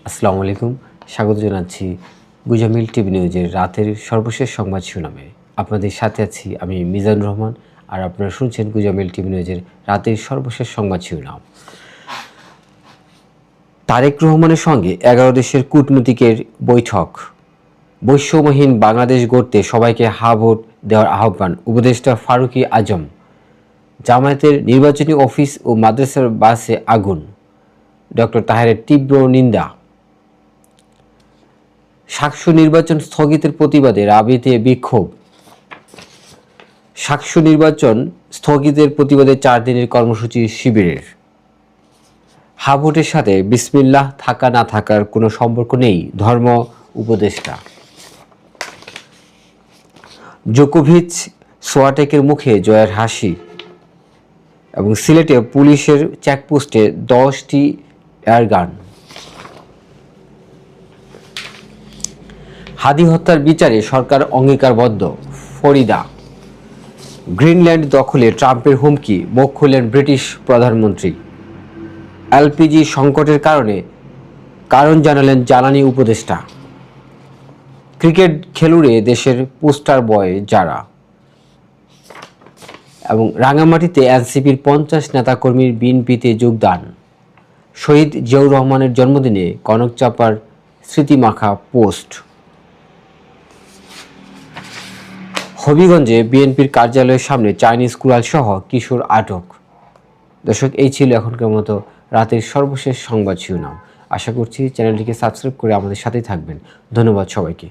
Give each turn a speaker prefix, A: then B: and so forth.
A: আসসালামু আলাইকুম। স্বাগত জানাচ্ছি গুজামিল টিভি নিউজের রাতের সর্বশেষ সংবাদ শিরোনামে। আপনাদের সাথে আছি আমি মিজানুর রহমান, আর আপনারা শুনছেন গুজামিল টিভি নিউজের রাতের সর্বশেষ সংবাদ শিরোনাম। তারেক রহমানের সঙ্গে 11 দেশের কূটনীতিকের বৈঠক। বৈষম্যহীন বাংলাদেশ গড়তে সবাইকে হা ভোট দেওয়ার আহ্বান উপদেষ্টা ফারুকী আজম। জামায়াতের নির্বাচনী অফিস ও মাদ্রাসার বাসে আগুন, ডক্টর তাহেরের তীব্র নিন্দা। সাকসু নির্বাচন স্থগিতের প্রতিবাদে রাবিতে বিক্ষোভ। সাকসু নির্বাচন স্থগিতের প্রতিবাদে 4 দিনের কর্মসূচি শিবিরের। হা ভোটের সাথে বিসমিল্লাহ থাকা না থাকার কোনো সম্পর্ক নেই, ধর্ম উপদেষ্টা। জোকোভিচ সোয়াটেকের মুখে জয়ের হাসি। এবং সিলেটে পুলিশের চেকপোস্টে 10টি এয়ারগান। হাদি হত্যার বিচারে সরকার অঙ্গীকারবদ্ধ, ফরিদা। গ্রিনল্যান্ড দখলে ট্রাম্পের হুমকি, মুখ খুললেন ব্রিটিশ প্রধানমন্ত্রী। এলপিজি সংকটের কারণ জানালেন জ্বালানি উপদেষ্টা। ক্রিকেট খেলুড়ে দেশের পোস্টার বয় যারা। এবং রাঙামাটিতে এনসিপির 50 নেতাকর্মীর বিএনপিতে যোগদান। শহীদ জিয়াউর রহমানের জন্মদিনে কনকচাপার স্মৃতিমাখা পোস্ট। হবিগঞ্জে বিএনপির কার্যালয়ের সামনে চাইনিজ কুড়াল সহ কিশোর আটক। দর্শক, এই ছিল এখনকার মতো রাতের সর্বশেষ সংবাদ শিরোনাম। আশা করছি চ্যানেলটিকে সাবস্ক্রাইব করে আমাদের সাথেই থাকবেন। ধন্যবাদ সবাইকে।